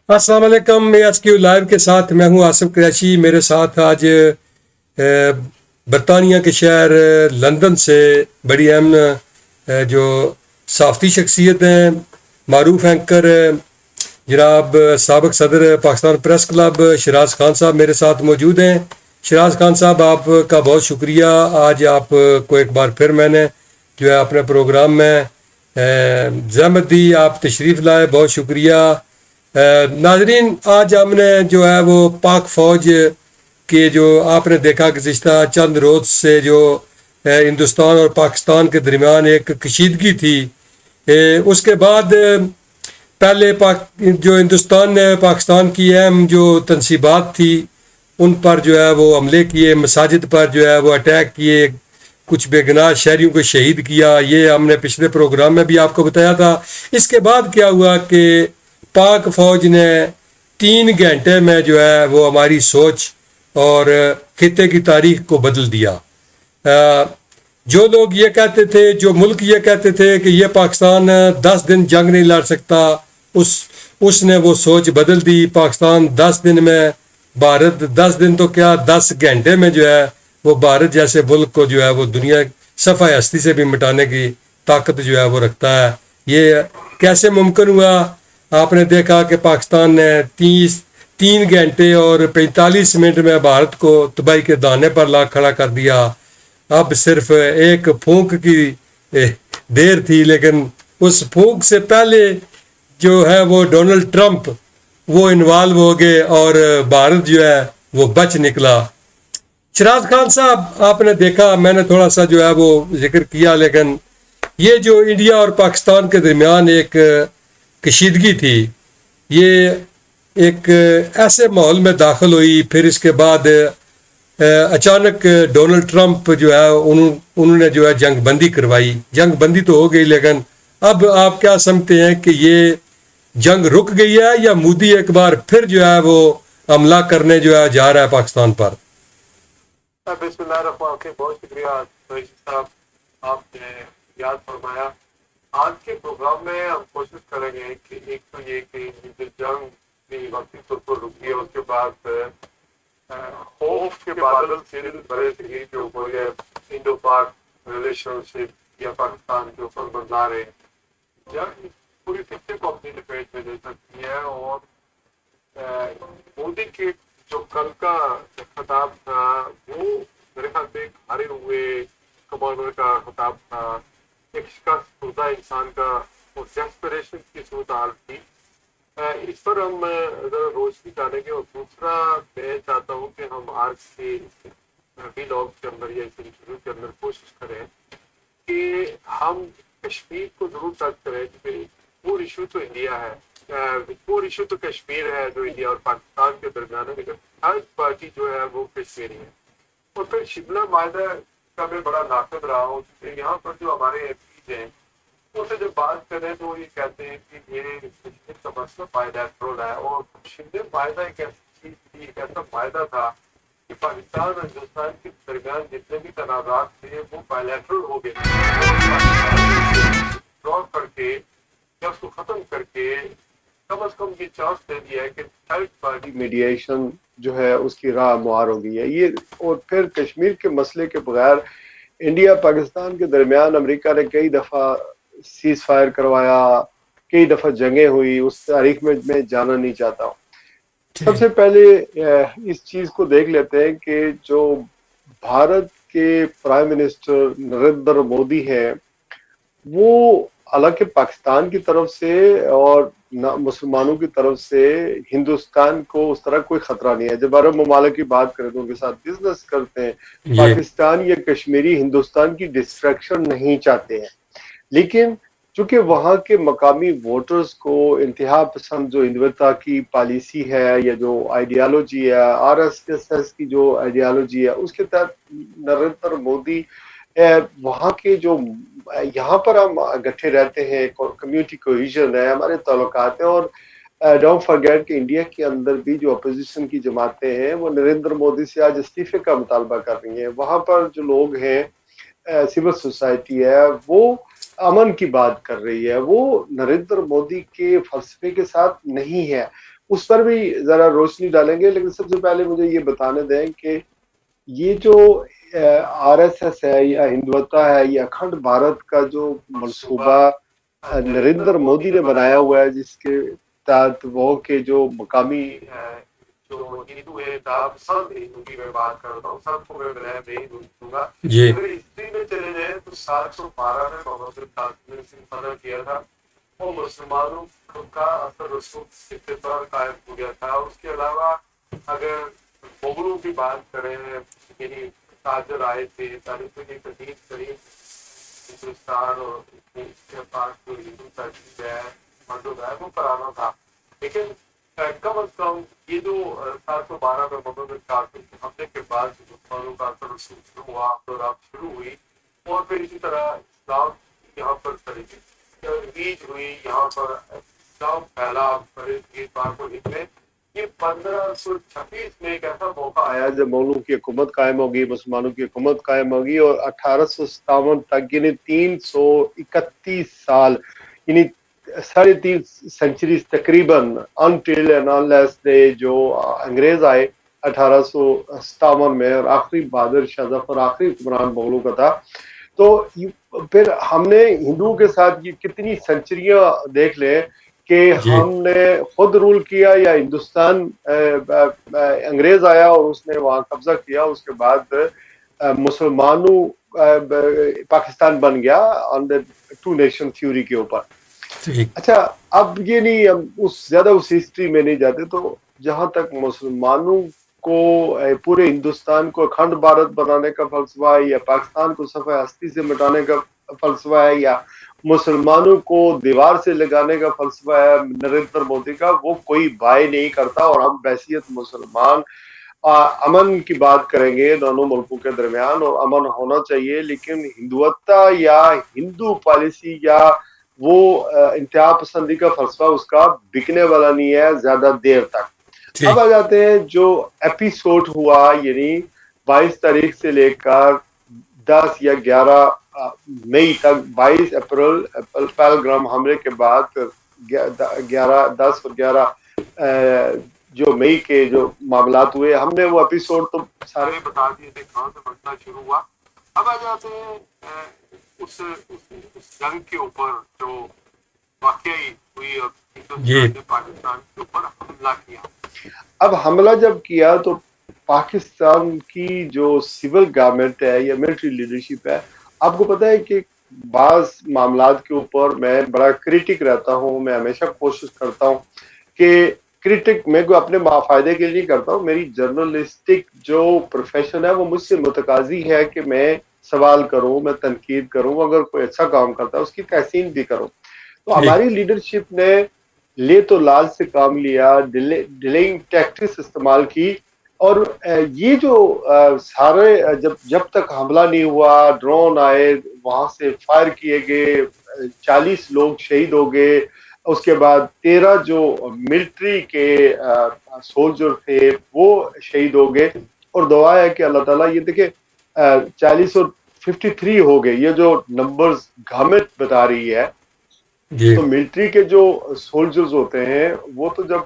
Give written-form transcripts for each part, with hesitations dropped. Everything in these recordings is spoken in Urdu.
السلام علیکم. میں آج کی لائیو کے ساتھ میں ہوں آصف قریشی. میرے ساتھ آج برطانیہ کے شہر لندن سے بڑی اہم جو صحافتی شخصیت ہیں، معروف اینکر جناب سابق صدر پاکستان پریس کلب شیراز خان صاحب میرے ساتھ موجود ہیں. شیراز خان صاحب، آپ کا بہت شکریہ. آج آپ کو ایک بار پھر میں نے جو ہے اپنے پروگرام میں زحمت دی، آپ تشریف لائے، بہت شکریہ. ناظرین، آج ہم نے جو ہے وہ پاک فوج کے جو آپ نے دیکھا گزشتہ چند روز سے جو ہندوستان اور پاکستان کے درمیان ایک کشیدگی تھی، اس کے بعد پہلے جو ہندوستان نے پاکستان کی اہم جو تنصیبات تھی ان پر جو ہے وہ حملے کیے، مساجد پر جو ہے وہ اٹیک کیے، کچھ بے گناہ شہریوں کو شہید کیا. یہ ہم نے پچھلے پروگرام میں بھی آپ کو بتایا تھا. اس کے بعد کیا ہوا کہ پاک فوج نے 3 گھنٹے میں جو ہے وہ ہماری سوچ اور خطے کی تاریخ کو بدل دیا. جو لوگ یہ کہتے تھے، جو ملک یہ کہتے تھے کہ یہ پاکستان 10 دن جنگ نہیں لڑ سکتا، اس نے وہ سوچ بدل دی. پاکستان 10 دن میں بھارت 10 دن تو کیا 10 گھنٹے میں جو ہے وہ بھارت جیسے ملک کو جو ہے وہ دنیا صفحہ ہستی سے بھی مٹانے کی طاقت جو ہے وہ رکھتا ہے. یہ کیسے ممکن ہوا؟ آپ نے دیکھا کہ پاکستان نے 3 گھنٹے اور 45 منٹ میں بھارت کو تباہی کے دانے پر لا کھڑا کر دیا. اب صرف ایک پھونک کی دیر تھی، لیکن اس پھونک سے پہلے جو ہے وہ ڈونلڈ ٹرمپ وہ انوالو ہو گئے اور بھارت جو ہے وہ بچ نکلا. شیراز خان صاحب، آپ نے دیکھا، میں نے تھوڑا سا جو ہے وہ ذکر کیا، لیکن یہ جو انڈیا اور پاکستان کے درمیان ایک کشیدگی تھی، یہ ایک ایسے ماحول میں داخل ہوئی. پھر اس کے بعد اچانک ڈونلڈ ٹرمپ جو ہے انہوں نے جو ہے جنگ بندی کروائی. جنگ بندی تو ہو گئی، لیکن اب آپ کیا سمجھتے ہیں کہ یہ جنگ رک گئی ہے یا مودی ایک بار پھر جو ہے وہ حملہ کرنے جو ہے جا رہا ہے پاکستان پر؟ بسم اللہ الرحمن الرحیم. بہت شکریہ قریشی صاحب، آپ نے یاد فرمایا. آج کے پروگرام میں ہم کوشش کریں گے کہ ایک تو یہ کہ جو جنگ کی وقتی طور پر رکی ہے، اس کے بعد خوف کے بادل سے بڑے تھے جو بولے انڈو پاک ریلیشن شپ یا پاکستان کے اوپر بدلا رہے ہیں. جنگ پوری خطے کو اپنی لپیٹ میں لے سکتی ہے. اور مودی کے جو کل کا خطاب تھا وہ میرے خیال سے ایک ہارے ہوئے کمانڈر کا خطاب تھا، ایک شکست خوردہ انسان کا وہ ڈیسپریشن کی صورتحال تھی. اس پر ہم ذرا روشنی ڈالیں گے. اور دوسرا میں چاہتا ہوں کہ ہم آج کے ویلاگ کے اندر یا اس انٹرویو کے اندر کوشش کریں کہ ہم کشمیر کو ضرور ٹچ کریں، کیونکہ پور ایشو تو انڈیا ہے، پور ایشو تو کشمیر ہے جو انڈیا اور پاکستان کے درمیان ہے، لیکن تھرڈ پارٹی جو ہے وہ کشمیری ہے. اور پھر شملہ معاہدہ کا میں بڑا ناقد رہا ہوں، کیونکہ یہاں پر جو ہمارے ایم پیز ہیں ان سے جب بات کریں تو یہ کہتے ہیں کہ یہ کشمیر کا مسئلہ بائیلیٹرل ہے. اور شملہ معاہدہ ایک ایسی چیز تھی، ایک ایسا معاہدہ تھا کہ پاکستان اور ہندوستان کے درمیان جتنے بھی تنازعات تھے وہ بائیلیٹرل ہو گئے تھے. اور پاکستان نے ڈرا کر کے یا اس کو ختم کر کے کم از کم یہ چانس دے دیا ہے کہ تھرڈ پارٹی میڈیشن جو ہے اس کی راہ ہموار ہو گئی ہے. یہ اور پھر کشمیر کے مسئلے کے بغیر انڈیا پاکستان کے درمیان امریکہ نے کئی دفعہ سیز فائر کروایا، کئی دفعہ جنگیں ہوئی. اس تاریخ میں جانا نہیں چاہتا ہوں. سب سے پہلے اس چیز کو دیکھ لیتے ہیں کہ جو بھارت کے پرائم منسٹر نریندر مودی ہیں وہ حالانکہ پاکستان کی طرف سے اور مسلمانوں کی طرف سے ہندوستان کو اس طرح کوئی خطرہ نہیں ہے. جب عرب ممالک کی بات کریں تو ان کے ساتھ بزنس کرتے ہیں. یہ پاکستان یا کشمیری ہندوستان کی ڈسٹریکشن نہیں چاہتے ہیں، لیکن چونکہ وہاں کے مقامی ووٹرز کو انتہا پسند جو ہندوتا کی پالیسی ہے یا جو آئیڈیالوجی ہے، آر ایس ایس کی جو آئیڈیالوجی ہے، اس کے تحت نریندر مودی وہاں کے جو یہاں پر ہم اکٹھے رہتے ہیں، کمیونٹی کوہیژن ہے، ہمارے تعلقات ہیں. اور ڈونٹ فرگیٹ کہ انڈیا کے اندر بھی جو اپوزیشن کی جماعتیں ہیں وہ نریندر مودی سے آج استعفے کا مطالبہ کر رہی ہیں. وہاں پر جو لوگ ہیں، سول سوسائٹی ہے، وہ امن کی بات کر رہی ہے، وہ نریندر مودی کے فلسفے کے ساتھ نہیں ہے. اس پر بھی ذرا روشنی ڈالیں گے، لیکن سب سے پہلے مجھے یہ بتانے دیں کہ یہ جو آر ایس ایس ہے یا ہندوتا ہے یا اکھنڈ بھارت کا جو منصوبہ نریندر مودی نے بنایا ہوا ہے، جس کے تحت وہ کے جو مقامی جو ہندو ہے سب ہندو کی میں بات کرتا ہوں، سب کو میں نہیں دوں گا. جی اگر ہسٹری میں چلے جائیں تو 712 میں محمد قاسم نے فتح کیا تھا اور مسلمانوں کا اثر رسوخ پر قائم ہو گیا تھا. اس کے علاوہ اگر مغلوں کی بات کریں، یعنی تاجر آئے تھے، تاریخ کی قدیم ترین ہندوستان اور اس کے پاس جو ہندو تہذیب ہے، مذہب ہے، وہ کرانا تھا. لیکن کم از کم یہ جو 712 میں محمد قاسم کے حملے کے بعد مسلمانوں کا اثر رسوخ شروع ہوا اور اب شروع ہوئی، اور پھر اسی طرح اسلام یہاں پر ترویج ہوئی، یہاں پر اسلام پھیلا، بار کو نکلے. یہ 1526 میں ایک ایسا موقع آیا جب مغلوں کی حکومت قائم ہوگی، مسلمانوں کی حکومت قائم ہوگی، اور 1857 تک یعنی 331 سال، یعنی 3.5 سینچریز تقریباً، انٹل اینڈ انلیس دے جو انگریز آئے 1857 میں، اور آخری بہادر شاہ ظفر آخری حکمران مغلوں کا تھا. تو پھر ہم نے ہندوؤں کے ساتھ یہ کتنی سینچریاں دیکھ لیں کہ جی ہم نے خود رول کیا یا ہندوستان انگریز آیا اور اس نے وہاں قبضہ کیا، اس کے بعد مسلمانوں پاکستان بن گیا آن دا ٹو نیشن تھیوری کے اوپر. ٹھیک. اچھا، اب یہ نہیں، ہم زیادہ اس ہسٹری میں نہیں جاتے. تو جہاں تک مسلمانوں کو پورے ہندوستان کو اکھنڈ بھارت بنانے کا فلسفہ ہے، یا پاکستان کو صفحہ ہستی سے مٹانے کا فلسفہ ہے، یا مسلمانوں کو دیوار سے لگانے کا فلسفہ ہے نریندر مودی کا، وہ کوئی بائے نہیں کرتا. اور ہم بحیثیت مسلمان امن کی بات کریں گے دونوں ملکوں کے درمیان، اور امن ہونا چاہیے، لیکن ہندوتا یا ہندو پالیسی یا وہ انتہا پسندی کا فلسفہ اس کا بکنے والا نہیں ہے زیادہ دیر تک. اب ٹھیک. آ جاتے ہیں جو ایپیسوڈ ہوا، یعنی 22 تاریخ سے لے کر 10 یا 11 مئی تک، 22 اپریل پہلگرام حملے کے بعد 10 اور 11 جو مئی کے جو معاملات ہوئے، ہم نے وہ ایپیسوڈ تو سارے بتا دیے تھے کہاں سے بننا شروع ہوا. اب آ جاتے ہیں اس جنگ کے اوپر جو واقعی ہوئی اور جی ہندوستان نے پاکستان کے اوپر حملہ کیا. اب حملہ جب کیا تو پاکستان کی جو سول گورنمنٹ ہے یا ملٹری لیڈرشپ ہے، آپ کو پتہ ہے کہ بعض معاملات کے اوپر میں بڑا کریٹک رہتا ہوں. میں ہمیشہ کوشش کرتا ہوں کہ کریٹک میں کوئی اپنے فائدے کے لیے نہیں کرتا ہوں. میری جرنلسٹک جو پروفیشن ہے وہ مجھ سے متقاضی ہے کہ میں سوال کروں، میں تنقید کروں، اگر کوئی اچھا کام کرتا ہے اس کی تحسین بھی کروں. تو ٹھیک. ہماری لیڈرشپ نے لے تو لال سے کام لیا، ڈیلینگ ٹیکٹکس استعمال کی، اور یہ جو سارے جب تک حملہ نہیں ہوا، ڈرون آئے، وہاں سے فائر کیے گئے، 40 لوگ شہید ہو گئے. اس کے بعد 13 جو ملٹری کے سولجر تھے وہ شہید ہو گئے. اور دعا ہے کہ اللہ تعالیٰ، یہ دیکھیں 40 اور 53 ہو گئے، یہ جو نمبرز گورنمنٹ بتا رہی ہے. جی تو ملٹری کے جو سولجرز ہوتے ہیں وہ تو جب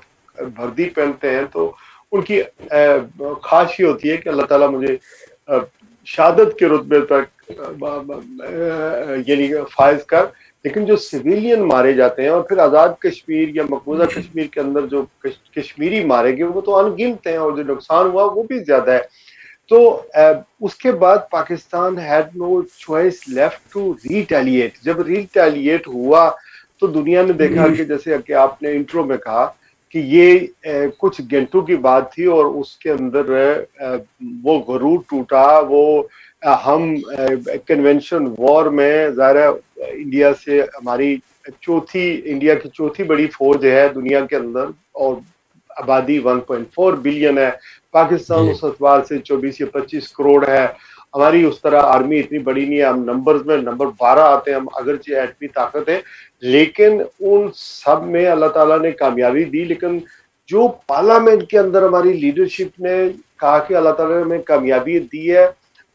وردی پہنتے ہیں تو ان کی خواہش یہ ہوتی ہے کہ اللہ تعالیٰ مجھے شہادت کے رتبے تک یعنی فائز کر. لیکن جو سویلین مارے جاتے ہیں، اور پھر آزاد کشمیر یا مقبوضہ کشمیر کے اندر جو کشمیری مارے گئے، وہ تو ان گنت ہیں، اور جو نقصان ہوا وہ بھی زیادہ ہے. تو اس کے بعد Pakistan had no choice left to retaliate. جب ریٹیلیٹ ہوا تو دنیا نے دیکھا کہ جیسے کہ آپ نے انٹرو میں کہا کہ یہ کچھ گھنٹوں کی بات تھی، اور اس کے اندر وہ غرور ٹوٹا. وہ ہم کنونشن وار میں، ظاہر انڈیا سے ہماری انڈیا کی چوتھی بڑی فوج ہے دنیا کے اندر، اور آبادی 1.4 بلین ہے. پاکستان جی اس اعتبار سے 24 یا 25 کروڑ ہے. ہماری اس طرح آرمی اتنی بڑی نہیں ہے، ہم نمبرز میں نمبر 12 آتے ہیں، ہم اگرچہ ایٹمی طاقت ہے، لیکن ان سب میں اللہ تعالیٰ نے کامیابی دی. لیکن جو پارلیمنٹ کے اندر ہماری لیڈرشپ نے کہا کہ اللہ تعالیٰ نے ہمیں کامیابی دی ہے،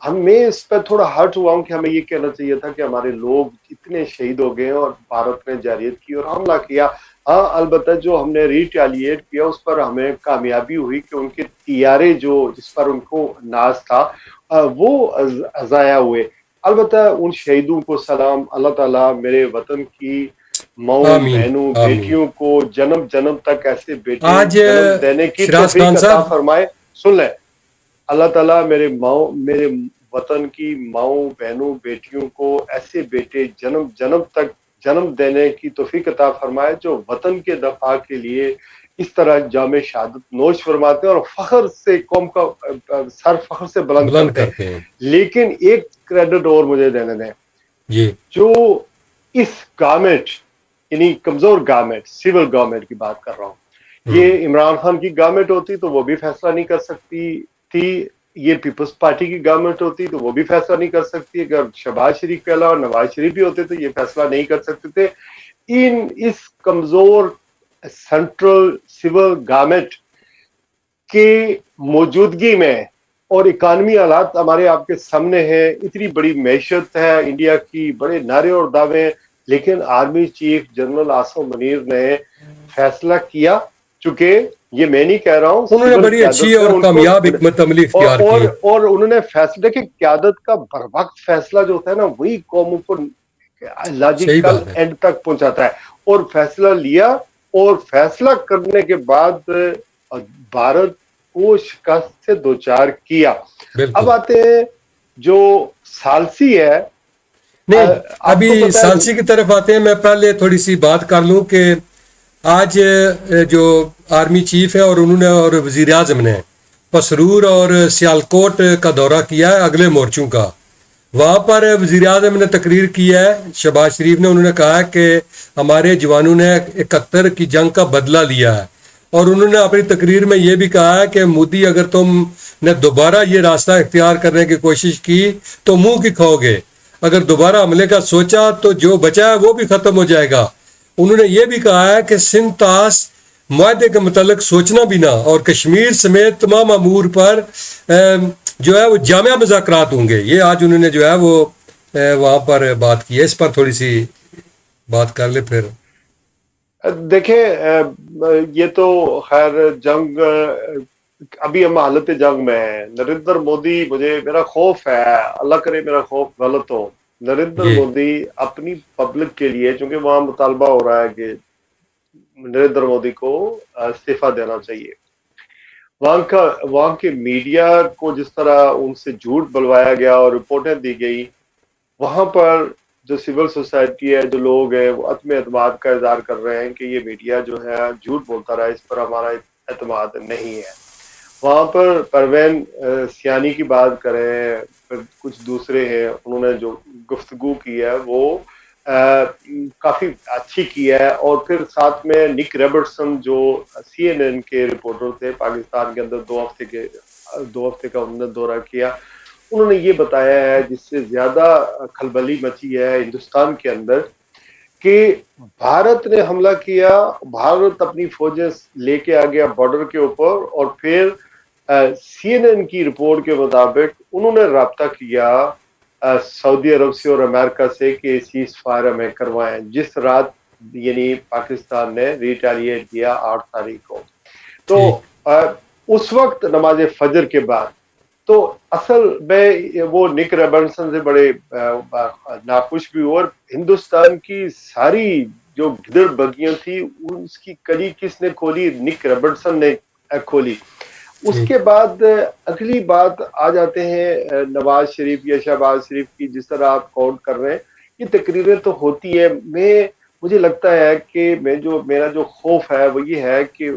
ہمیں اس پہ تھوڑا ہرٹ ہوا ہوں کہ ہمیں یہ کہنا چاہیے تھا کہ ہمارے لوگ اتنے شہید ہو گئے اور بھارت نے جارحیت کی اور حملہ کیا. ہاں البتہ جو ہم نے ریٹیلیٹ کیا اس پر ہمیں کامیابی ہوئی کہ ان کے طیارے جو جس پر ان کو ناز تھا وہ ضائع ہوئے. البتہ ان شہیدوں کو سلام. اللہ تعالیٰ میرے وطن کی ماؤں آمین بہنوں آمین. بیٹیوں کو جنم جنم تک ایسے بیٹے آج جنم دینے کی شراز توفیق خان عطا صاحب، فرمائے. سن لیں, اللہ تعالیٰ میرے وطن کی ماؤں بہنوں بیٹیوں کو ایسے بیٹے جنم جنم تک جنم دینے کی توفیق عطا فرمائے جو وطن کے دفاع کے لیے اس طرح جام شہادت نوش فرماتے ہیں اور فخر سے قوم کا سر فخر سے بلند بلند کرتے ہیں. کرتے ہیں. لیکن ایک کریڈٹ اور مجھے دینے دیں, جی جو اس گورنمنٹ یعنی کمزور گورنمنٹ سول گورنمنٹ کی بات کر رہا ہوں, یہ عمران خان کی گورنمنٹ ہوتی تو وہ بھی فیصلہ نہیں کر سکتی تھی, یہ پیپلز پارٹی کی گورنمنٹ ہوتی تو وہ بھی فیصلہ نہیں کر سکتی, اگر شہباز شریف کے علاوہ نواز شریف بھی ہوتے تو یہ فیصلہ نہیں کر سکتے تھے. اس کمزور سینٹرل سول گورنمنٹ کی موجودگی میں اور اکانومی حالات ہمارے آپ کے سامنے ہیں, اتنی بڑی معیشت ہے انڈیا کی, بڑے نعرے اور دعوے, لیکن army chief general Asim Munir نے فیصلہ کیا, چونکہ یہ میں نہیں کہہ رہا ہوں, انہوں نے سول بڑی اچھی قیادت نے اور ان کو کامیاب حکمت عملی اختیار کی. اور انہوں نے فیصلے کہ قیادت کا بر وقت فیصلہ جو ہوتا ہے نا وہی قوموں کو صحیح لاجیکل بات ہے. اینڈ تک پہنچاتا ہے. اور فیصلہ لیا, اور فیصلہ کرنے کے بعد بھارت کو شکست سے دوچار کیا. بالکل. اب آتے ہیں جو ثالثی ہے, نہیں, آپ کو ابھی پتہ ہے ثالثی کی طرف آتے ہیں. میں پہلے تھوڑی سی بات کر لوں کہ آج جو آرمی چیف ہے اور انہوں نے اور وزیر اعظم نے پسرور اور سیالکوٹ کا دورہ کیا ہے اگلے مورچوں کا. وہاں پر وزیر اعظم نے تقریر کی ہے, شہباز شریف نے, انہوں نے کہا کہ ہمارے جوانوں نے 71 کی جنگ کا بدلہ لیا ہے, اور انہوں نے اپنی تقریر میں یہ بھی کہا ہے کہ مودی اگر تم نے دوبارہ یہ راستہ اختیار کرنے کی کوشش کی تو منہ کی کھاؤ گے, اگر دوبارہ حملے کا سوچا تو جو بچا ہے وہ بھی ختم ہو جائے گا. انہوں نے یہ بھی کہا ہے کہ سندھ طاس معاہدے کے متعلق سوچنا بھی نہ, اور کشمیر سمیت تمام امور پر جو ہے وہ جامع مذاکرات ہوں گے. یہ آج انہوں نے جو ہے وہ وہاں پر بات کی ہے. اس پر تھوڑی سی بات کر لے پھر. دیکھیں یہ تو خیر جنگ, ابھی ہم حالت جنگ میں ہیں. نریندر مودی, میرا خوف ہے, اللہ کرے میرا خوف غلط ہو, نریندر جی مودی اپنی پبلک کے لیے, چونکہ وہاں مطالبہ ہو رہا ہے کہ نریندر مودی کو استعفیٰ دینا چاہیے, وہاں کے میڈیا کو جس طرح ان سے جھوٹ بلوایا گیا اور رپورٹیں دی گئی, وہاں پر جو سول سوسائٹی ہے, جو لوگ ہیں, وہ عدم اعتماد کا اظہار کر رہے ہیں کہ یہ میڈیا جو ہے جھوٹ بولتا رہا, اس پر ہمارا اعتماد نہیں ہے. وہاں پر پروین سیانی کی بات کریں, پھر کچھ دوسرے ہیں, انہوں نے جو گفتگو کی ہے وہ کافی اچھی کی ہے. اور پھر ساتھ میں نک ریبرٹسن جو CNN کے رپورٹر تھے پاکستان کے اندر 2 ہفتے کا انہوں نے دورہ کیا, انہوں نے یہ بتایا ہے, جس سے زیادہ کھلبلی مچی ہے ہندوستان کے اندر, کہ بھارت نے حملہ کیا, بھارت اپنی فوجیں لے کے آ گیا بارڈر کے اوپر, اور پھر CNN کی رپورٹ کے مطابق انہوں نے رابطہ کیا سعودی عرب سے اور امریکہ سے کہ سیز فائر ہمیں کروائیں, جس رات یعنی پاکستان نے ریٹیلیٹ کیا 8 تاریخ کو. تو ٹھیک. اس وقت نماز فجر کے بعد, تو اصل میں وہ نک ریبرٹسن سے بڑے ناخوش بھی ہو, اور ہندوستان کی ساری جو گدڑ بگیاں تھی اس کی کلی کس نے کھولی, نک ریبرٹسن نے کھولی. اس ٹھیک. کے بعد اگلی بات آ جاتے ہیں نواز شریف یا شہباز شریف کی, جس طرح آپ کاؤنٹ کر رہے ہیں, یہ تقریریں تو ہوتی ہے. مجھے لگتا ہے کہ میرا جو خوف ہے وہ یہ ہے کہ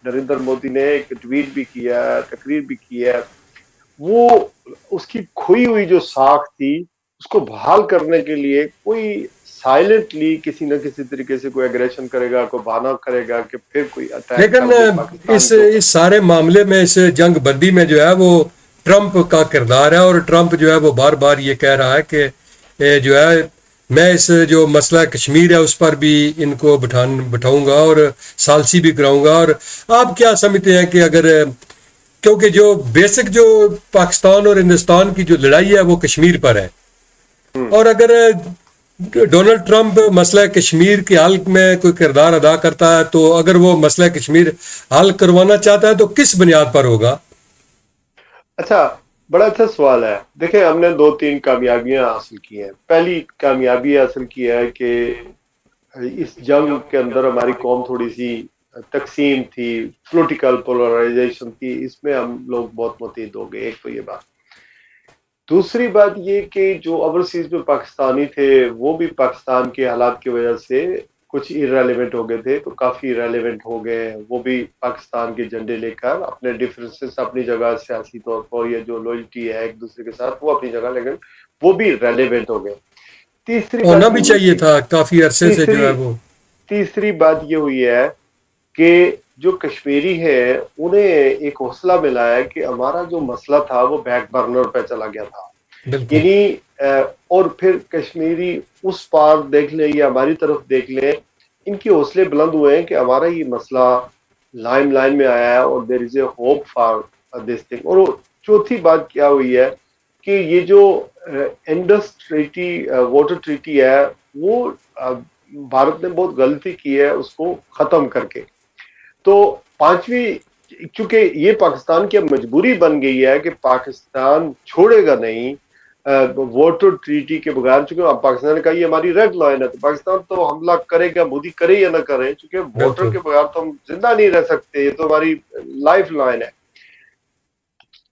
نریندر مودی نے ایک ٹویٹ بھی کیا ہے, تقریر بھی کی ہے, وہ اس کی کھوئی ہوئی جو ساکھ تھی اس کو بحال کرنے کے لیے کوئی سائلنٹلی کسی نہ کسی طریقے سے کوئی ایگریشن کرے گا, کوئی بہانہ کرے گا کہ پھر کوئی اٹیک لیکن کر دے پاکستان کے اوپر. اس سارے معاملے میں, اس جنگ بندی میں جو ہے وہ ٹرمپ کا کردار ہے, اور ٹرمپ جو ہے وہ بار بار یہ کہہ رہا ہے کہ جو ہے میں اس جو مسئلہ کشمیر ہے اس پر بھی ان کو بٹھاؤں گا اور ثالثی بھی کراؤں گا. اور آپ کیا سمجھتے ہیں کہ اگر, کیونکہ جو بیسک جو پاکستان اور ہندوستان کی جو لڑائی ہے وہ کشمیر پر ہے, اور اگر ڈونلڈ ٹرمپ مسئلہ کشمیر کے حل میں کوئی کردار ادا کرتا ہے، تو اگر وہ مسئلہ کشمیر حل کروانا چاہتا ہے تو کس بنیاد پر ہوگا؟ اچھا، بڑا اچھا سوال ہے. دیکھیں، ہم نے 2-3 کامیابیاں حاصل کی ہیں. پہلی کامیابی حاصل کی ہے کہ اس جنگ کے اندر ہماری قوم تھوڑی سی تقسیم تھی، پولیٹیکل پولرائزیشن تھی، اس میں ہم لوگ بہت متحد ہو گئے. ایک تو یہ بات. دوسری بات یہ کہ جو اوورسیز میں پاکستانی تھے وہ بھی پاکستان کے حالات کی وجہ سے کچھ ارریلیونٹ ہو گئے تھے، تو کافی ریلیونٹ ہو گئے. وہ بھی پاکستان کے جھنڈے لے کر اپنے ڈفرینسز اپنی جگہ سیاسی طور پر یا جو لوئلٹی ہے ایک دوسرے کے ساتھ وہ اپنی جگہ، لیکن وہ بھی ریلیونٹ ہو گئے. تیسری ہونا بات بھی یہ ہوئی چاہیے تھا، کافی عرصے سے جو ہے وہ. تیسری بات یہ ہوئی ہے کہ جو کشمیری ہے انہیں ایک حوصلہ ملا ہے کہ ہمارا جو مسئلہ تھا وہ بیک برنر پہ چلا گیا تھا. بالکل. یعنی اور پھر کشمیری اس پار دیکھ لیں یا ہماری طرف دیکھ لیں، ان کے حوصلے بلند ہوئے ہیں کہ ہمارا یہ مسئلہ لائم لائن میں آیا ہے اور there is a hope for this thing. اور چوتھی بات کیا ہوئی ہے کہ یہ جو انڈس ٹریٹی واٹر ٹریٹی ہے وہ بھارت نے بہت غلطی کی ہے اس کو ختم کر کے. تو پانچویں، چونکہ یہ پاکستان کی مجبوری بن گئی ہے کہ پاکستان چھوڑے گا نہیں واٹر ٹریٹی کے بغیر، چونکہ پاکستان نے کہا یہ ہماری ریڈ لائن ہے، تو پاکستان تو حملہ کرے گا، مودی کرے یا نہ کرے، چونکہ واٹر بالکل. کے بغیر تو ہم زندہ نہیں رہ سکتے، یہ تو ہماری لائف لائن ہے.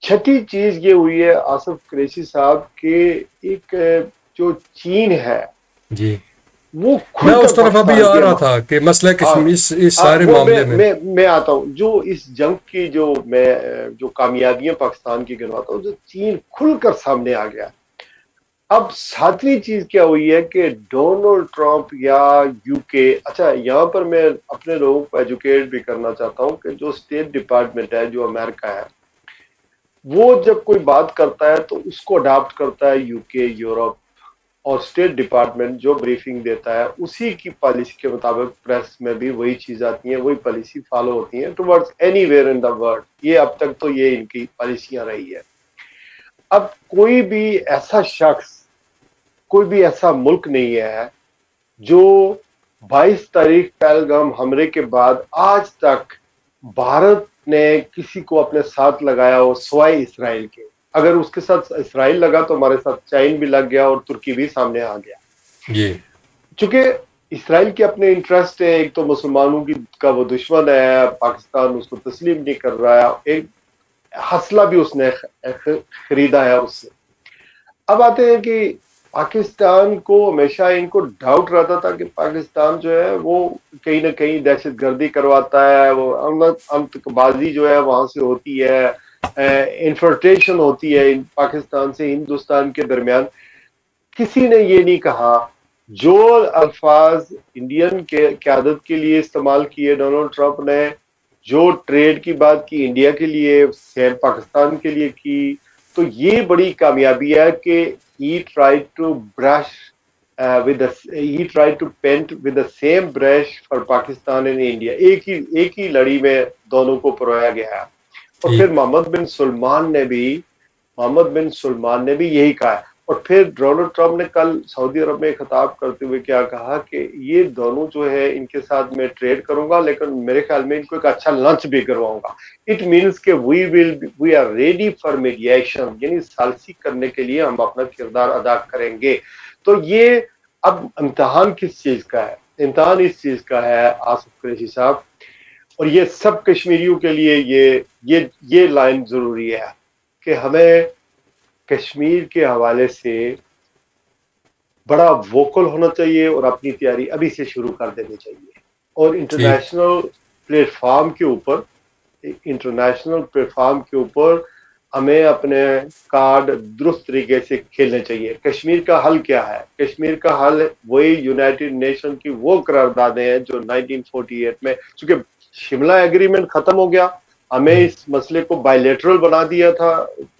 چھٹی چیز یہ ہوئی ہے آصف قریشی صاحب کہ ایک جو چین ہے جی، وہ میں کھل اس کر طرف ابھی پاکستان آ کے رہا تھا کہ مسئلہ کشمیر اس سارے وہ معاملے میں. میں آتا ہوں. جو اس جنگ کی جو میں جو کامیابیاں پاکستان کی گنواتا ہوں، جو چین کھل کر سامنے آ گیا. اب ساتویں چیز کیا ہوئی ہے کہ ڈونلڈ ٹرمپ یا یو کے، اچھا یہاں پر میں اپنے لوگوں کو ایجوکیٹ بھی کرنا چاہتا ہوں کہ جو اسٹیٹ ڈپارٹمنٹ ہے جو امریکہ ہے وہ جب کوئی بات کرتا ہے تو اس کو اڈاپٹ کرتا ہے یو کے، یورپ، اور اسٹیٹ ڈپارٹمنٹ جو بریفنگ دیتا ہے اسی کی پالیسی کے مطابق پریس میں بھی وہی چیز آتی ہیں، وہی پالیسی فالو ہوتی ہیں towards any where in the world. یہ اب تک تو یہ ان کی پالیسیاں رہی ہے. اب کوئی بھی ایسا شخص، کوئی بھی ایسا ملک نہیں ہے جو 22 تاریخ پہلگام حملے کے بعد آج تک بھارت نے کسی کو اپنے ساتھ لگایا ہو سوائے اسرائیل کے. اگر اس کے ساتھ اسرائیل لگا تو ہمارے ساتھ چین بھی لگ گیا اور ترکی بھی سامنے آ گیا. جی. چونکہ اسرائیل کے اپنے انٹرسٹ ہے، ایک تو مسلمانوں کا وہ دشمن ہے، پاکستان اس کو تسلیم نہیں کر رہا ہے، ایک حصلہ بھی اس نے خریدا ہے اس سے. اب آتے ہیں کہ پاکستان کو ہمیشہ ان کو ڈاؤٹ رہتا تھا کہ پاکستان جو ہے وہ کہیں نہ کہیں دہشت گردی کرواتا ہے، وہ امن بازی جو ہے وہاں سے ہوتی ہے، انفلٹریشن ہوتی ہے پاکستان سے ہندوستان کے درمیان. کسی نے یہ نہیں کہا. جو الفاظ انڈین کے قیادت کے لیے استعمال کیے ڈونلڈ ٹرمپ نے، جو ٹریڈ کی بات کی انڈیا کے لیے، سیم پاکستان کے لیے کی، تو یہ بڑی کامیابی ہے کہ he tried to brush he tried to paint with the same brush for Pakistan and India. ایک ہی لڑی میں دونوں کو پرویا گیا ہے. اور پھر محمد بن سلمان نے بھی یہی کہا ہے. اور پھر ڈونلڈ ٹرمپ نے کل سعودی عرب میں خطاب کرتے ہوئے کیا کہا کہ یہ دونوں جو ہے ان کے ساتھ میں ٹریڈ کروں گا، لیکن میرے خیال میں ان کو ایک اچھا لنچ بھی کرواؤں گا. اٹ مینس کہ we are ready for mediation, یعنی ثالثی کرنے کے لیے ہم اپنا کردار ادا کریں گے. تو یہ اب امتحان کس چیز کا ہے؟ امتحان اس چیز کا ہے آصف قریشی صاحب، اور یہ سب کشمیریوں کے لیے یہ لائن ضروری ہے کہ ہمیں کشمیر کے حوالے سے بڑا ووکل ہونا چاہیے اور اپنی تیاری ابھی سے شروع کر دینی چاہیے. اور انٹرنیشنل پلیٹ فارم کے اوپر ہمیں اپنے کارڈ درست طریقے سے کھیلنے چاہیے. کشمیر کا حل کیا ہے؟ کشمیر کا حل وہی یونائٹڈ نیشن کی وہ قراردادیں ہیں جو 1948 میں، چونکہ شملہ ایگریمنٹ ختم ہو گیا، ہمیں اس مسئلے کو بائیلیٹرل بنا دیا تھا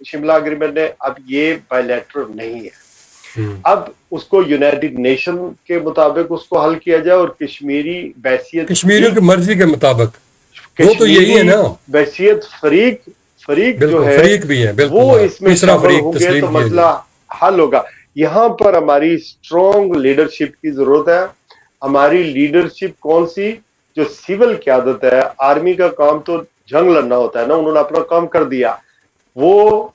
شملہ ایگریمنٹ نے. اب یہ بائیلیٹرل نہیں ہے، اب اس کو یونائٹڈ نیشن کے مطابق اس کو حل کیا جائے. اور کشمیری بحثیت کشمیریوں کی مرضی کے مطابق، وہ تو یہی ہے کشمیری نا. بحثیت فریق جو بالکل، ہے فریق بھی ہے، بالکل. وہ اس میں تیسرا شامل فریق ہوں گے تسلیم تو کیا مسئلہ جائے. حل ہوگا. یہاں پر ہماری اسٹرانگ لیڈرشپ کی ضرورت ہے. ہماری لیڈرشپ کون سی؟ جو سول قیادت ہے. آرمی کا کام تو جنگ لڑنا ہوتا ہے نا, انہوں نے اپنا کام کر دیا. وہ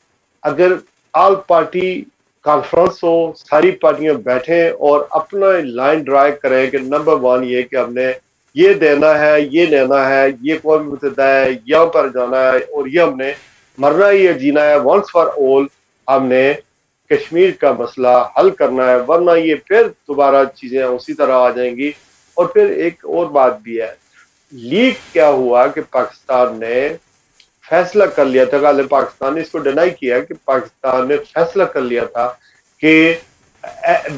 اگر آل پارٹی کانفرنس ہو, ساری پارٹیاں بیٹھیں اور اپنا لائن ڈرائیو کریں کہ نمبر 1 یہ کہ ہم نے یہ دینا ہے, یہ لینا ہے, یہ قوم متحدہ ہے, یہاں پر جانا ہے, اور یہ ہم نے مرنا ہی ہے, جینا ہے, ونس فار آل. ہم نے کشمیر کا مسئلہ حل کرنا ہے, ورنہ یہ پھر دوبارہ چیزیں اسی طرح آ جائیں گی. اور پھر ایک اور بات بھی ہے, لیک کیا ہوا کہ پاکستان نے فیصلہ کر لیا تھا, غالب پاکستان نے اس کو ڈینائی کیا کہ پاکستان نے فیصلہ کر لیا تھا کہ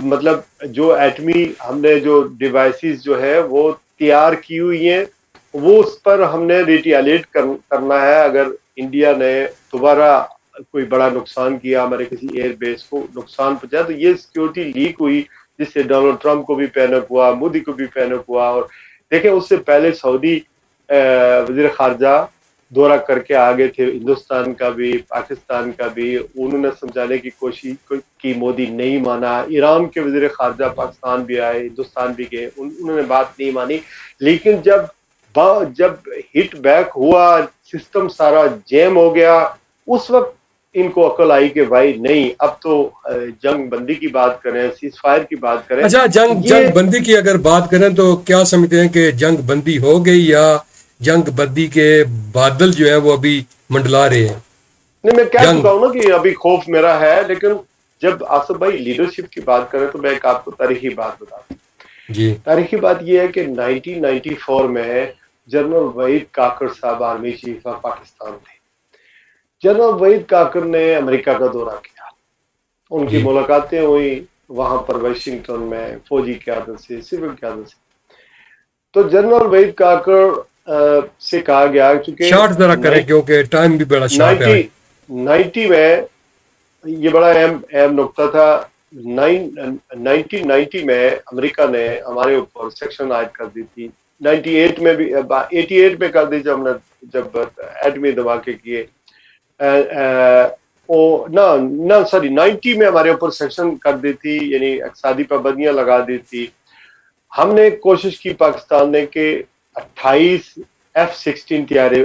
مطلب جو ایٹمی ہم نے جو ڈیوائسز جو ہے وہ تیار کی ہوئی ہیں, وہ اس پر ہم نے ریٹیلیٹ کرنا ہے اگر انڈیا نے دوبارہ کوئی بڑا نقصان کیا, ہمارے کسی ایئر بیس کو نقصان پہنچایا. تو یہ سیکورٹی لیک ہوئی جس سے ڈونلڈ ٹرمپ کو بھی پینک ہوا, مودی کو بھی پینک ہوا. اور دیکھیں اس سے پہلے سعودی وزیر خارجہ دورہ کر کے آگے تھے, ہندوستان کا بھی پاکستان کا بھی, انہوں نے سمجھانے کی کوشش کی, مودی نہیں مانا. ایران کے وزیر خارجہ پاکستان بھی آئے, ہندوستان بھی گئے, انہوں نے بات نہیں مانی. لیکن جب ہٹ بیک ہوا, سسٹم سارا جیم ہو گیا, اس وقت ان کو عقل آئی کہ بھائی نہیں, اب تو جنگ بندی کی بات کریں, سیز فائر کی بات کریں. اچھا, جنگ بندی کی اگر بات کریں تو کیا سمجھتے ہیں کہ جنگ بندی ہو گئی یا جنگ بندی کے بادل جو ہے وہ ابھی منڈلا رہے ہیں؟ نہیں, میں کہہ چکا ہوں نا کہ ابھی خوف میرا ہے, لیکن جب آصف بھائی لیڈرشپ کی بات کریں تو میں ایک آپ کو تاریخی بات بتا دوں. جی, تاریخی بات یہ ہے کہ 1994 میں جنرل وحید کاکڑ صاحب آرمی چیف آف پاکستان تھے. جنرل وحید کاکڑ نے امریکہ کا دورہ کیا, ان کی جی, ملاقاتیں ہوئی وہاں پر واشنگٹن میں فوجی قیادت سے, سول قیادت سے. تو جنرل وحید کاکڑ سے کہا گیا, چونکہ شارٹ ذرا کریں کیونکہ ٹائم بھی بڑا شارٹ ہے. 90 میں یہ بڑا اہم نقطہ تھا. 1990 میں امریکہ نے ہمارے اوپر سیکشن عائد کر دی تھی. 98 میں بھی 88 میں کر دی جب ہم نے جب ایٹمی دھماکے کیے. سوری 90 میں ہمارے اوپر سیکشن کر دی تھی, یعنی اقتصادی پابندیاں لگا دی تھی. ہم نے کوشش کی پاکستان نے کہ 28 F-16 طیارے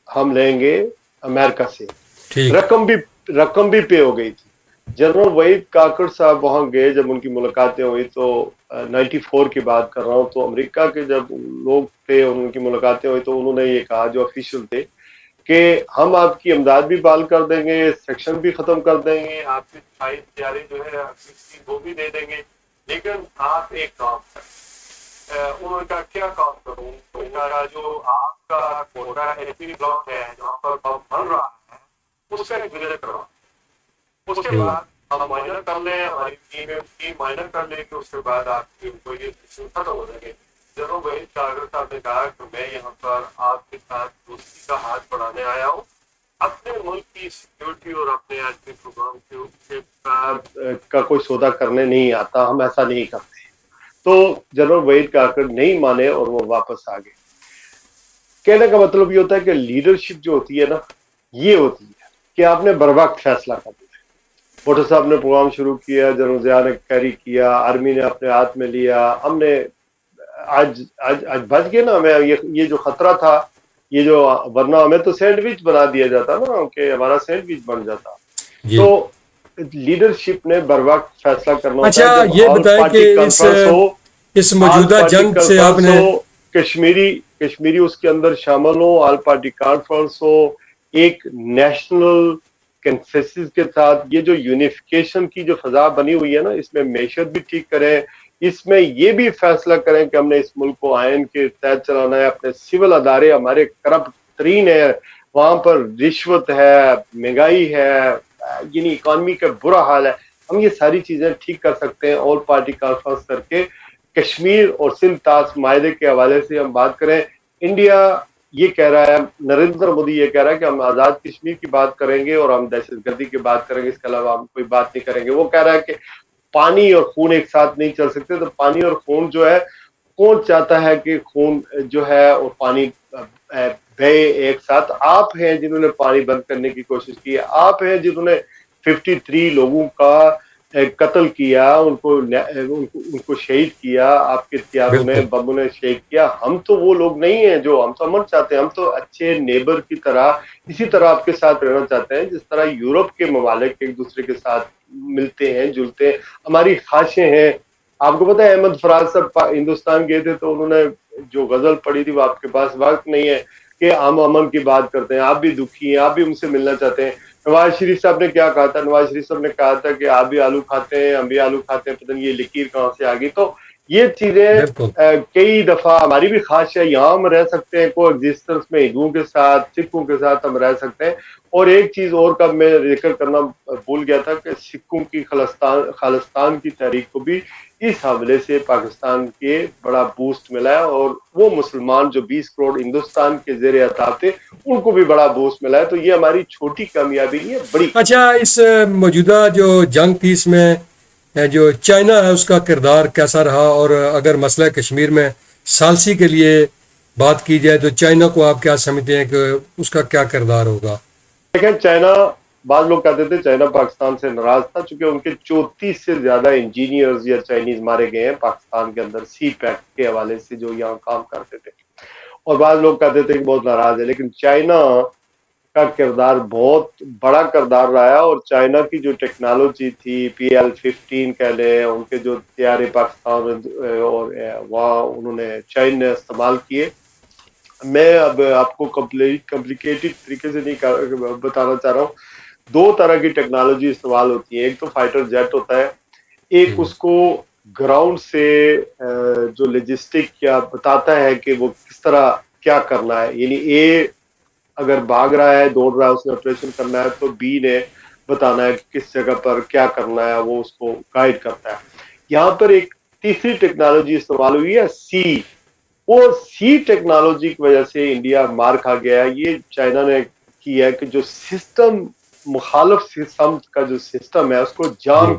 ہم لیں گے امریکہ سے. ٹھیک, رقم بھی پے ہو گئی تھی. جنرل وحید کاکڑ صاحب وہاں گئے, جب ان کی ملاقاتیں ہوئی تو 94 کی بات کر رہا ہوں, تو امریکہ کے جب لوگ تھے ان کی ملاقاتیں ہوئی تو انہوں نے یہ کہا, جو آفیشیل تھے, کہ ہم آپ کی امداد بھی بحال کر دیں گے, سیکشن بھی ختم کر دیں گے, آپ کی 28 طیارے جو ہے وہ بھی دے دیں گے, لیکن آپ ایک کام کریں. انہوں نے کہا کیا کام کروں؟ جو آپ کا کوٹا ایٹمی بلاک ہے جہاں پر بم بن رہا ہے اس کا ایک وزٹ کرو, اس کے بعد ہم مائنر کر لیں, ہماری ٹیم مائنر کر لیں کہ اس کے بعد آپ کی کوئی ختم ہو جائے گے. جنرل وحید کاکڑ صاحب نے کہا کہ میں یہاں پر آپ کے ساتھ دوستی کا ہاتھ بڑھانے آیا ہوں, اپنے ملک کی سیکورٹی اور اپنے ایٹمی پروگرام کا کوئی سودا کرنے نہیں آتا, ہم ایسا نہیں کرتے. تو جنرل وحید کاکڑ نہیں مانے اور وہ واپس آ گئے. کہنے کا مطلب یہ ہوتا ہے کہ لیڈرشپ جو ہوتی ہے نا, یہ ہوتی ہے کہ آپ نے بر وقت فیصلہ کر دیا. بھٹو صاحب نے پروگرام شروع کیا, جنرل ضیاء نے کیری کیا, آرمی نے اپنے ہاتھ میں لیا, ہم نے آج بچ گئے نا. ہمیں یہ جو خطرہ تھا, یہ جو ورنہ ہمیں تو سینڈوچ بنا دیا جاتا نا, کہ ہمارا سینڈوچ بن جاتا. جی. تو لیڈرشپ نے بر وقت فیصلہ کرنا ہوتا ہے. اچھا, جب یہ آل بتائیں پارٹی کہ کانفرنس ہو, اس آل موجودہ پارٹی جنگ سے آپ کانفرنس نے, ہو, کشمیری اس کے اندر شامل ہو, آل پارٹی کانفرنس ہو, ایک نیشنل کنسنسس کے ساتھ, یہ جو یونیفیکیشن کی جو فضا بنی ہوئی ہے نا, اس میں معیشت بھی ٹھیک کریں, اس میں یہ بھی فیصلہ کریں کہ ہم نے اس ملک کو آئین کے تحت چلانا ہے, اپنے سول ادارے ہمارے کرپٹ ترین ہے, وہاں پر رشوت ہے, مہنگائی ہے, یعنی اکانومی کا برا حال ہے. ہم یہ ساری چیزیں ٹھیک کر سکتے ہیں آل پارٹی کانفرنس کر کے. کشمیر اور سندھ طاس معاہدے کے حوالے سے ہم بات کریں. انڈیا یہ کہہ رہا ہے, نریندر مودی یہ کہہ رہا ہے کہ ہم آزاد کشمیر کی بات کریں گے اور ہم دہشت گردی کی بات کریں گے, اس کے علاوہ ہم کوئی بات نہیں کریں گے. وہ کہہ رہا ہے کہ پانی اور خون ایک ساتھ نہیں چل سکتے. تو پانی اور خون جو ہے, کون چاہتا ہے کہ خون جو ہے اور پانی بہے ایک ساتھ؟ آپ ہیں جنہوں نے پانی بند کرنے کی کوشش کی ہے, آپ ہیں جنہوں نے 53 لوگوں کا قتل کیا، ان کو شہید کیا، آپ کے ہتھیاروں نے، بالکل بموں نے شہید کیا. ہم تو وہ لوگ نہیں ہیں جو، ہم تو امن چاہتے ہیں، ہم تو اچھے نیبر کی طرح اسی طرح آپ کے ساتھ رہنا چاہتے ہیں جس طرح یورپ کے ممالک ایک دوسرے کے ساتھ ملتے ہیں جلتے ہیں. ہماری خواہشیں ہیں. آپ کو پتہ ہے احمد فراز صاحب ہندوستان گئے تھے تو انہوں نے جو غزل پڑھی تھی، وہ آپ کے پاس وقت نہیں ہے کہ ہم امن کی بات کرتے ہیں، آپ بھی دکھی ہیں، آپ بھی ہم سے ملنا چاہتے ہیں. نواز شریف صاحب نے کیا کہا تھا؟ نواز شریف صاحب نے کہا تھا کہ آپ بھی آلو کھاتے ہیں، ہم بھی آلو کھاتے ہیں، پتہ نہیں یہ لکیر کہاں سے آ گئی. تو یہ چیزیں بالکل کئی دفعہ ہماری بھی خواہش ہے یہاں ہم رہ سکتے ہیں کو ایگزسٹنس میں، ہندوؤں کے ساتھ، سکھوں کے ساتھ ہم رہ سکتے ہیں. اور ایک چیز اور کا میں ذکر کرنا بھول گیا تھا کہ سکھوں کی خالستان کی تحریک کو بھی اس حوالے سے پاکستان کے بڑا بوسٹ ملا ہے، اور وہ مسلمان جو 20 کروڑ ہندوستان کے زیر اطاعت تھے ان کو بھی بڑا بوسٹ ملا ہے. تو یہ ہماری چھوٹی کامیابی نہیں ہے، بڑی. اچھا اس موجودہ جو جنگ تھی اس میں جو چائنا ہے اس کا کردار کیسا رہا، اور اگر مسئلہ کشمیر میں ثالثی کے لیے بات کی جائے تو چائنا کو آپ کیا سمجھتے ہیں کہ اس کا کیا کردار ہوگا؟ دیکھیں چائنا، بعض لوگ کہتے تھے چائنا پاکستان سے ناراض تھا چونکہ ان کے 34 سے زیادہ انجینئرز یا چائنیز مارے گئے ہیں پاکستان کے اندر سی پیک کے حوالے سے جو یہاں کام کرتے تھے. اور بعض لوگ کہتے تھے کہ بہت ناراض ہے، لیکن چائنا کا کردار بہت بڑا کردار رہا ہے. اور چائنا کی جو ٹیکنالوجی تھی PL-15 کہہ لیں، ان کے جو طیارے پاکستان اور وہاں انہوں نے چائنا نے استعمال کیے. میں اب آپ کو کمپلیکیٹڈ طریقے سے نہیں بتانا چاہ رہا ہوں. 2 طرح کی ٹیکنالوجی استعمال ہوتی ہے. ایک تو فائٹر جیٹ ہوتا ہے، ایک اس کو گراؤنڈ سے جو لوجسٹک کیا بتاتا ہے کہ وہ کس طرح کیا کرنا ہے. یعنی اے اگر بھاگ رہا ہے، دوڑ رہا ہے، اس نے آپریشن کرنا ہے، تو بی نے بتانا ہے کہ کس جگہ پر کیا کرنا ہے، وہ اس کو گائیڈ کرتا ہے. یہاں پر ایک تیسری ٹیکنالوجی استعمال ہوئی ہے، سی. اور سی ٹیکنالوجی کی وجہ سے انڈیا مار کھا گیا ہے. یہ چائنا نے کی ہے کہ جو سسٹم، مخالف سسٹم کا جو سسٹم ہے اس کو جیم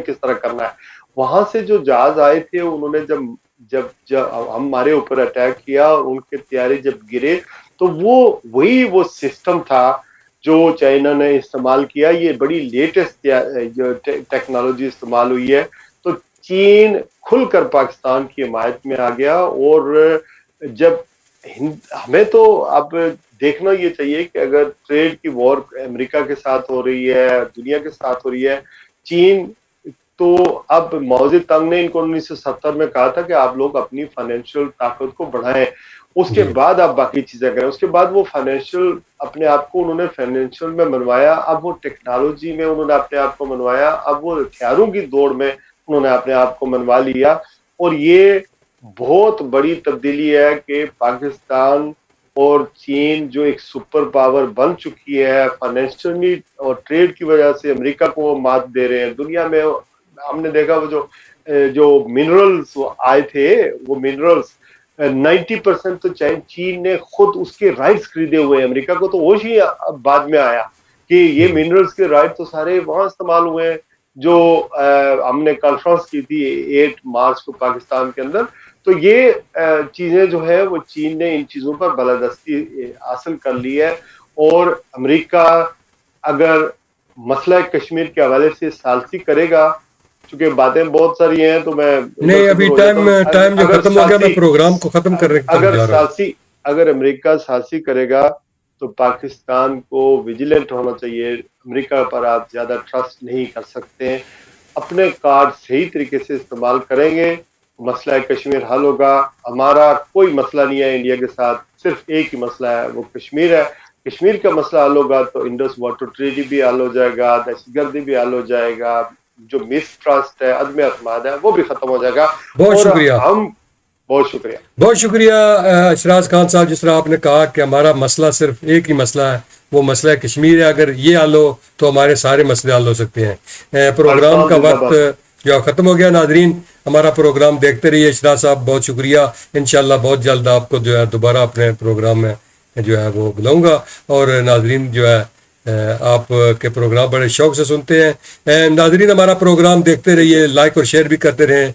کس طرح کرنا ہے. وہاں سے جو جہاز آئے تھے انہوں نے جب ہمارے اوپر اٹیک کیا اور ان کے طیارے جب گرے تو وہ سسٹم تھا جو چائنا نے استعمال کیا. یہ بڑی لیٹسٹ ٹیکنالوجی استعمال ہوئی ہے. تو چین کھل کر پاکستان کی حمایت میں آ گیا. اور جب ہمیں تو اب دیکھنا یہ چاہیے کہ اگر ٹریڈ کی وار امریکہ کے ساتھ ہو رہی ہے، دنیا کے ساتھ ہو رہی ہے، چین تو اب معاذ تنگ نے ان کو 1970 میں کہا تھا کہ آپ لوگ اپنی فائنینشیل طاقت کو بڑھائیں، اس کے جی بعد آپ باقی چیزیں کریں. اس کے بعد وہ فائنینشیل اپنے آپ کو انہوں نے فائنینشیل میں منوایا، اب وہ ٹیکنالوجی میں انہوں نے اپنے آپ کو منوایا، اب وہ ہتھیاروں کی دوڑ میں انہوں نے اپنے آپ کو منوا لیا. اور یہ بہت بڑی تبدیلی ہے کہ پاکستان اور چین جو ایک سپر پاور بن چکی ہے فائنینشلی اور ٹریڈ کی وجہ سے امریکہ کو مات دے رہے ہیں دنیا میں. ہم نے دیکھا وہ جو منرلز آئے تھے، وہ منرلز 90% تو چین نے خود اس کے رائٹس خریدے ہوئے. امریکہ کو تو ہوش ہی بعد میں آیا کہ یہ منرلز کے رائٹ تو سارے وہاں استعمال ہوئے ہیں. جو ہم نے کانفرنس کی تھی 8 مارچ کو پاکستان کے اندر، تو یہ چیزیں جو ہے وہ چین نے ان چیزوں پر بالادستی حاصل کر لی ہے. اور امریکہ اگر مسئلہ کشمیر کے حوالے سے ثالثی کرے گا، چونکہ باتیں بہت ساری ہیں تو میں ادھر نہیں، سے ابھی دور ہو جاتا ہوں. ٹائم جو اگر ختم ہو گیا، میں پروگرام کو ختم کرنے کی طرف جا رہا ہوں. اگر امریکہ ثالثی کرے گا تو پاکستان کو ویجیلنٹ ہونا چاہیے. امریکہ پر آپ زیادہ ٹرسٹ نہیں کر سکتے. اپنے کارڈ صحیح طریقے سے استعمال کریں گے، مسئلہ کشمیر حل ہوگا. ہمارا کوئی مسئلہ نہیں ہے انڈیا کے ساتھ، صرف ایک ہی مسئلہ ہے، وہ کشمیر ہے. کشمیر کا مسئلہ حل ہوگا تو انڈس واٹر ٹریٹی بھی حل ہو جائے گا، دہشت گردی بھی حل ہو جائے گا، جو مس ٹرسٹ ہے، عدم اعتماد ہے، وہ بھی ختم ہو جائے گا. بہت اور شکریہ. ہم بہت شکریہ. بہت شکریہ اشراز خان صاحب. جس طرح آپ نے کہا کہ ہمارا مسئلہ صرف ایک ہی مسئلہ ہے، وہ مسئلہ کشمیر ہے. اگر یہ حل ہو تو ہمارے سارے مسئلے حل ہو سکتے ہیں. پروگرام کا وقت جو ختم ہو گیا. ناظرین ہمارا پروگرام دیکھتے رہیے. اشراز صاحب بہت شکریہ. انشاءاللہ بہت جلد آپ کو جو ہے دوبارہ اپنے پروگرام میں جو ہے وہ بلاؤں گا. اور ناظرین جو ہے آپ کے پروگرام بڑے شوق سے سنتے ہیں. ناظرین ہمارا پروگرام دیکھتے رہیے، لائک اور شیئر بھی کرتے رہیں،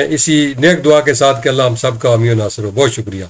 اسی نیک دعا کے ساتھ کہ اللہ ہم سب کا حامی و ناصر ہو. بہت شکریہ.